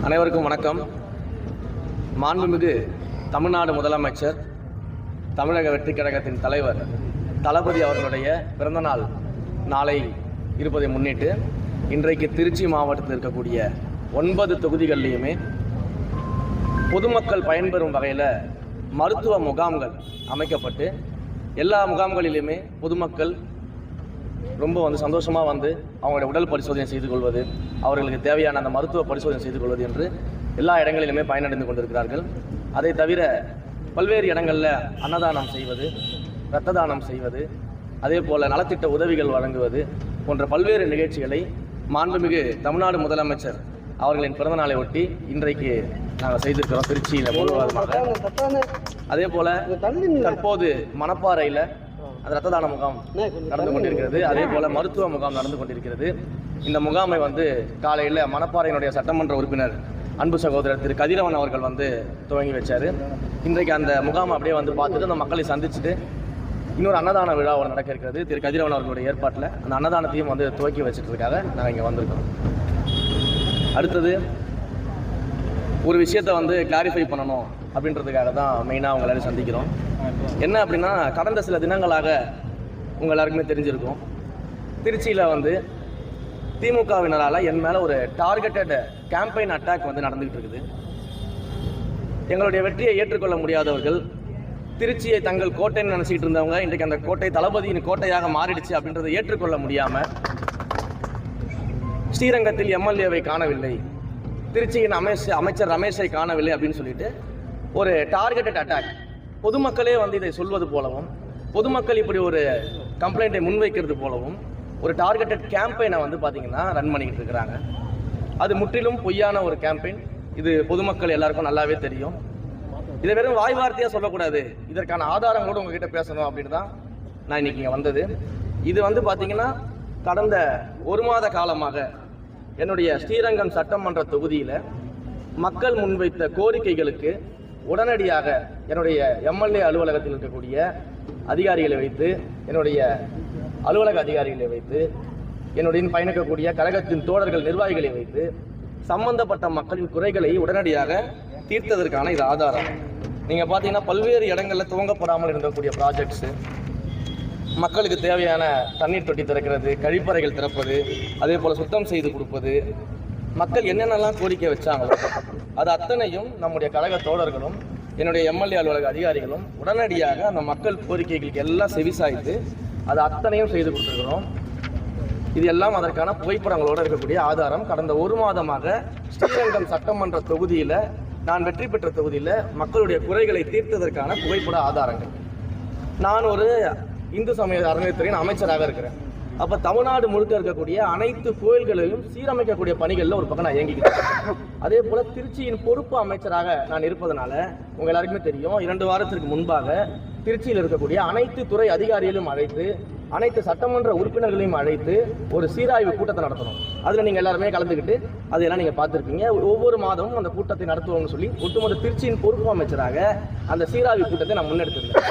அனைவருக்கும் வணக்கம். மாண்புமிகு தமிழ்நாடு முதலமைச்சர், தமிழக வெற்றிக் கழகத்தின் தலைவர் தளபதி அவர்களுடைய பிறந்தநாள் நாளை இருப்பதை முன்னிட்டு இன்றைக்கு திருச்சி மாவட்டத்தில் இருக்கக்கூடிய 9 தொகுதிகளிலுமே பொதுமக்கள் பயன்பெறும் வகையில் மருத்துவ முகாம்கள் அமைக்கப்பட்டு எல்லா முகாம்களிலுமே பொதுமக்கள் ரொம்ப சந்தோஷமாக அவங்களுடைய உடல் பரிசோதனை செய்து கொள்வது, அவர்களுக்கு தேவையான அந்த மருத்துவ பரிசோதனை செய்து கொள்வது என்று எல்லா இடங்களிலுமே பயனடைந்து கொண்டிருக்கிறார்கள். அதை தவிர பல்வேறு இடங்களில் அன்னதானம் செய்வது, இரத்த தானம் செய்வது, அதே போல் நலத்திட்ட உதவிகள் வழங்குவது போன்ற பல்வேறு நிகழ்ச்சிகளை மாண்புமிகு தமிழ்நாடு முதலமைச்சர் அவர்களின் பிறந்தநாளை ஒட்டி இன்றைக்கு நாங்கள் செய்திருக்கிறோம் திருச்சியில் முழுவதுமாக. அதே போல் தற்போது மணப்பாறையில் அந்த இரத்த தான முகாம் நடந்து கொண்டிருக்கிறது. அதே போல் மருத்துவ முகாம் நடந்து கொண்டிருக்கிறது. இந்த முகாமை காலையில் மணப்பாறையினுடைய சட்டமன்ற உறுப்பினர் அன்பு சகோதரர் திரு கதிரவன் அவர்கள் துவங்கி வச்சார். இன்றைக்கு அந்த முகாமை அப்படியே பார்த்துட்டு அந்த மக்களை சந்திச்சுட்டு இன்னொரு அன்னதான விழா நடக்க இருக்கிறது. திரு கதிரவன் அவர்களுடைய ஏற்பாட்டில் அந்த அன்னதானத்தையும் துவக்கி வச்சுட்டுருக்காக நாங்கள் இங்கே வந்திருக்கோம். அடுத்தது ஒரு விஷயத்தை கிளாரிஃபை பண்ணணும் அப்படின்றதுக்காக தான் மெயினாக அவங்க எல்லாரும் சந்திக்கிறோம். என்ன அப்படின்னா, கடந்த சில தினங்களாக உங்கள் எல்லாருக்குமே தெரிஞ்சிருக்கும், திருச்சியில் திமுகவினரால் என் மேலே ஒரு டார்கெட்டட் கேம்பெயின் அட்டாக் நடந்துகிட்டு இருக்குது. எங்களுடைய வெற்றியை ஏற்றுக்கொள்ள முடியாதவர்கள், திருச்சியை தங்கள் கோட்டைன்னு நினச்சிக்கிட்டு இருந்தவங்க இன்றைக்கு அந்த கோட்டை தளபதியின் கோட்டையாக மாறிடுச்சு அப்படின்றத ஏற்றுக்கொள்ள முடியாமல் ஸ்ரீரங்கத்தில் எம்எல்ஏவை காணவில்லை, திருச்சியின் அமைச்சர் ரமேஷை காணவில்லை அப்படின்னு சொல்லிட்டு ஒரு டார்கெட்டட் அட்டாக், பொதுமக்களே இதை சொல்வது போலவும், பொதுமக்கள் இப்படி ஒரு கம்ப்ளைண்ட்டை முன்வைக்கிறது போலவும் ஒரு டார்கெட்டட் கேம்பெயினை பார்த்தீங்கன்னா ரன் பண்ணிக்கிட்டு இருக்கிறாங்க. அது முற்றிலும் பொய்யான ஒரு கேம்பெயின். இது பொதுமக்கள் எல்லாருக்கும் நல்லாவே தெரியும். இதை வெறும் வாய் வார்த்தையாக சொல்லக்கூடாது, இதற்கான ஆதாரங்களோடு உங்ககிட்ட பேசணும் அப்படின்னு தான் நான் இன்னைக்கு இங்கே வந்தது. இது பார்த்தீங்கன்னா கடந்த ஒரு மாத காலமாக என்னுடைய ஸ்ரீரங்கம் சட்டமன்ற தொகுதியில் மக்கள் முன்வைத்த கோரிக்கைகளுக்கு உடனடியாக என்னுடைய எம்எல்ஏ அலுவலகத்தில் இருக்கக்கூடிய அதிகாரிகளை வைத்து, என்னுடைய அலுவலக அதிகாரிகளை வைத்து, என்னுடைய பயணிக்கக்கூடிய கழகத்தின் தோழர்கள் நிர்வாகிகளை வைத்து சம்பந்தப்பட்ட மக்களின் குறைகளை உடனடியாக தீர்த்ததற்கான இது ஆதாரம். நீங்கள் பார்த்தீங்கன்னா பல்வேறு இடங்களில் துவங்கப்படாமல் இருக்கக்கூடிய ப்ராஜெக்ட்ஸு, மக்களுக்கு தேவையான தண்ணீர் தொட்டி திறக்கிறது, கழிப்பறைகள் திறப்பது, அதே போல் சுத்தம் செய்து கொடுப்பது, மக்கள் என்னென்னலாம் கோரிக்கை வச்சாங்களோ அது அத்தனையும் நம்முடைய கழக தோழர்களும் என்னுடைய எம்எல்ஏ அலுவலக அதிகாரிகளும் உடனடியாக அந்த மக்கள் கோரிக்கைகளுக்கு எல்லாம் செவிசாய்த்து அது அத்தனையும் செய்து கொடுத்துருக்கிறோம். இது எல்லாம் அதற்கான புகைப்படங்களோடு இருக்கக்கூடிய ஆதாரம். கடந்த ஒரு மாதமாக ஸ்ரீரங்கம் சட்டமன்ற தொகுதியில், நான் வெற்றி பெற்ற தொகுதியில் மக்களுடைய குறைகளை தீர்த்ததற்கான புகைப்பட ஆதாரங்கள். நான் ஒரு இந்து சமய அறநிலையத்துறையின் அமைச்சராக இருக்கிறேன். அப்போ தமிழ்நாடு முழுக்க இருக்கக்கூடிய அனைத்து கோயில்களையும் சீரமைக்கக்கூடிய பணிகளில் ஒரு பக்கம் நான் இயங்கிக்கிறேன். அதே போல் திருச்சியின் பொறுப்பு அமைச்சராக நான் இருப்பதனால உங்கள் எல்லாருக்குமே தெரியும், 2 வாரத்திற்கு முன்பாக திருச்சியில் இருக்கக்கூடிய அனைத்து துறை அதிகாரிகளையும் அழைத்து, அனைத்து சட்டமன்ற உறுப்பினர்களையும் அழைத்து ஒரு சீராய்வு கூட்டத்தை நடத்தணும். அதில் நீங்கள் எல்லாருமே கலந்துக்கிட்டு அதையெல்லாம் நீங்கள் பார்த்துருப்பீங்க. ஒவ்வொரு மாதமும் அந்த கூட்டத்தை நடத்துவோம்னு சொல்லி ஒட்டுமொத்த திருச்சியின் பொறுப்பு அமைச்சராக அந்த சீராய்வு கூட்டத்தை நான் முன்னெடுத்திருந்தேன்.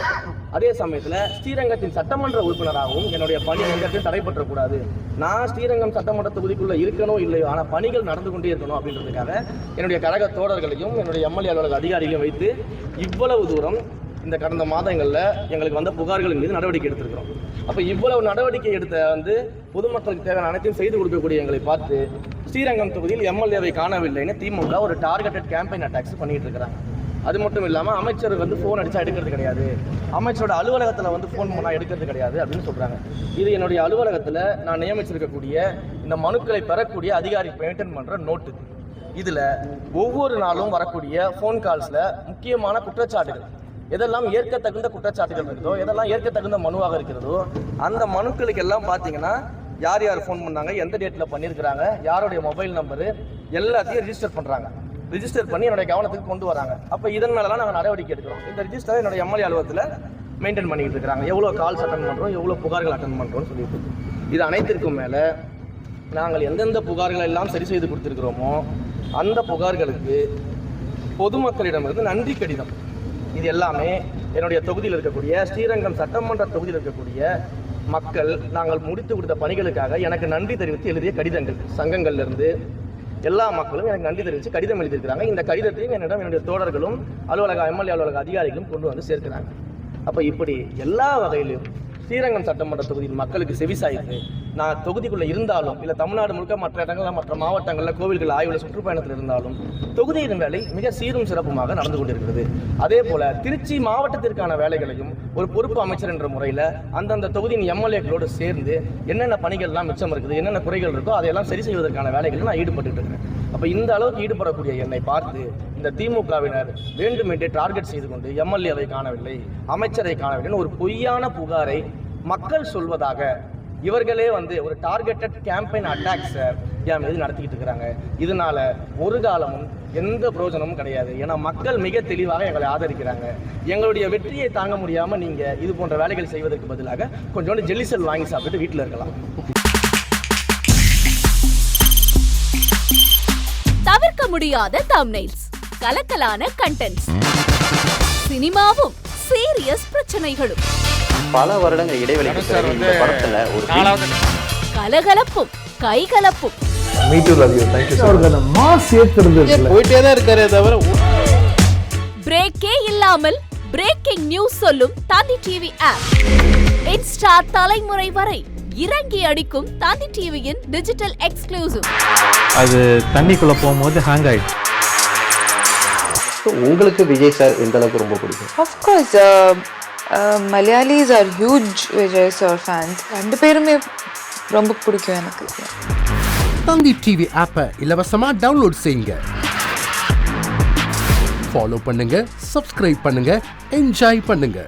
அதே சமயத்தில் ஸ்ரீரங்கத்தின் சட்டமன்ற உறுப்பினராகவும் என்னுடைய பணி எங்கத்தையும் தடைபற்றக்கூடாது, நான் ஸ்ரீரங்கம் சட்டமன்ற தொகுதிக்குள்ளே இருக்கணும் இல்லையோ, ஆனால் பணிகள் நடந்து கொண்டே இருக்கணும் அப்படின்றதுக்காக என்னுடைய கழக தோழர்களையும் என்னுடைய எம்எல்ஏ அலுவலக அதிகாரிகளையும் வைத்து இவ்வளவு தூரம் இந்த கடந்த மாதங்களில் எங்களுக்கு வந்த புகார்களின் மீது நடவடிக்கை எடுத்திருக்கிறோம். அப்போ இவ்வளவு நடவடிக்கை எடுத்த பொதுமக்களுக்கு தேவையான அனைத்தையும் செய்து கொடுக்கக்கூடிய எங்களை பார்த்து ஸ்ரீரங்கம் தொகுதியில் எம்எல்ஏவை காணவில்லைன்னு திமுக ஒரு டார்கெட்டட் கேம்பெயின் அட்டாக்ஸ் பண்ணிட்டு இருக்கிறாங்க. அது மட்டும் இல்லாமல் அமைச்சர் ஃபோன் அடித்தா எடுக்கிறது கிடையாது, அமைச்சரோட அலுவலகத்தில் ஃபோன் பண்ணால் எடுக்கிறது கிடையாது அப்படின்னு சொல்கிறாங்க. இது என்னுடைய அலுவலகத்தில் நான் நியமிச்சிருக்கக்கூடிய இந்த மனுக்களை பெறக்கூடிய அதிகாரி மெயின்டைன் பண்ணுற நோட்டு. இதில் ஒவ்வொரு நாளும் வரக்கூடிய ஃபோன் கால்ஸில் முக்கியமான குற்றச்சாட்டுகள், எதெல்லாம் ஏற்கத்தகுந்த குற்றச்சாட்டுகள் இருக்கிறதோ, எதெல்லாம் ஏற்கத்தகுந்த மனுவாக இருக்கிறதோ அந்த மனுக்களுக்கு எல்லாம் பார்த்தீங்கன்னா யார் யார் ஃபோன் பண்ணாங்க, எந்த டேட்டில் பண்ணியிருக்கிறாங்க, யாருடைய மொபைல் நம்பரு எல்லாத்தையும் ரிஜிஸ்டர் பண்ணுறாங்க. ரிஜிஸ்டர் பண்ணி என்னுடைய கவனத்துக்கு கொண்டு வராங்க. அப்போ இதன் மேலெல்லாம் நாங்கள் நடவடிக்கை எடுக்கிறோம். இந்த ரிஜிஸ்டரை என்னுடைய எம்எல்ஏ அலுவலகத்தில் மெயின்டைன் பண்ணிக்கிட்டு இருக்கிறாங்க. எவ்வளோ கால்ஸ் அட்டன் பண்ணுறோம், எவ்வளோ புகார்கள் அட்டன் பண்ணுறோம்னு சொல்லிட்டு, இது அனைத்திற்கும் மேலே நாங்கள் எந்தெந்த புகார்களை எல்லாம் சரி செய்து கொடுத்துருக்கிறோமோ அந்த புகார்களுக்கு பொதுமக்களிடமிருந்து நன்றி கடிதம், இது எல்லாமே என்னுடைய தொகுதியில் இருக்கக்கூடிய ஸ்ரீரங்கம் சட்டமன்ற தொகுதியில் இருக்கக்கூடிய மக்கள் நாங்கள் முடித்து கொடுத்த பணிகளுக்காக எனக்கு நன்றி தெரிவித்து எழுதிய கடிதங்கள், சங்கங்கள்லேருந்து எல்லா மக்களும் எனக்கு நன்றி தெரிவித்து கடிதம் எழுதியிருக்கிறாங்க. இந்த கடிதத்தையும் என்னிடம் என்னுடைய தோழர்களும் எம்எல்ஏ அலுவலக அதிகாரிகளும் கொண்டு வந்து சேர்க்கிறாங்க. அப்போ இப்படி எல்லா வகையிலும் ஸ்ரீரங்கம் சட்டமன்ற தொகுதியில் மக்களுக்கு செவிசாய்த்து நான் தொகுதிக்குள்ளே இருந்தாலும் இல்லை தமிழ்நாடு முழுக்க மற்ற இடங்களில் மற்ற மாவட்டங்களில் கோவில்கள் ஆய்வில் சுற்றுப்பயணத்தில் இருந்தாலும் தொகுதியின் வேலை மிக சீரும் சிறப்புமாக நடந்து கொண்டிருக்கிறது. அதே போல திருச்சி மாவட்டத்திற்கான வேலைகளையும் ஒரு பொறுப்பு அமைச்சர் என்ற முறையில் அந்தந்த தொகுதியின் எம்எல்ஏக்களோடு சேர்ந்து என்னென்ன பணிகள்லாம் மிச்சம் இருக்குது, என்னென்ன குறைகள் இருக்கோ அதையெல்லாம் சரி செய்வதற்கான வேலைகளில் நான் ஈடுபட்டு இருக்கிறேன். அப்போ இந்த அளவுக்கு ஈடுபடக்கூடிய என்னை பார்த்து இந்த திமுகவினர் வேண்டுமென்றே டார்கெட் செய்து கொண்டு எம்எல்ஏவை காணவில்லை, அமைச்சரை காணவில்லை ஒரு பொய்யான புகாரை மக்கள் சொல்வதாக இவர்களே ஒரு டார்கெட்டட் கேம்பெயின் அட்டாக்ஸ் என் மீது நடத்திக்கிட்டு இருக்கிறாங்க. இதனால ஒரு காலமும் எந்த பிரயோஜனமும் கிடையாது. ஏன்னா மக்கள் மிக தெளிவாக எங்களை ஆதரிக்கிறாங்க. எங்களுடைய வெற்றியை தாங்க முடியாமல் நீங்கள் இது போன்ற வேலைகள் செய்வதற்கு பதிலாக கொஞ்சோண்டு ஜெல்லிசல் வாங்கி சாப்பிட்டு வீட்டில் இருக்கலாம். தவிர்க்க முடியாத தம்ப்நெயில்ஸ், கலக்கலான கண்டென்ட்ஸ், சினிமாவும் சீரியஸ் பிரச்சனைகளும், பல வருடங்கள் இடைவெளிக்கு பிறகு இந்த படத்துல ஒரு கலகலப்பும் கைகலப்பும் போயிட்டே தான் இருக்காரே தவிர பிரேக்கே இல்லாமல் பிரேக்கிங் நியூஸ் சொல்லும் தந்தி டிவி ஆப். இன்ஸ்டா தலைமுறை வரை இறங்கி அடிக்கும் தந்தி டிவியின் டிஜிட்டல் எக்ஸ்க்ளூசிவ். அது தண்ணிக்குள்ள போகும்போது ஹேங் ஆயிடுச்சு. உங்களுக்கு விஜய் சார் எந்த அளவுக்கு ரொம்ப பிடிக்கும்? Of course, Malayalis are huge Vijay sir fans. ரெண்டு பேருமே ரொம்ப பிடிக்கும் எனக்கு. தந்தி டிவி ஆப்பை இலவசமா டவுன்லோட் செய்யுங்க. ஃபாலோ பண்ணுங்க, சப்ஸ்கிரைப் பண்ணுங்க, என்ஜாய் பண்ணுங்க.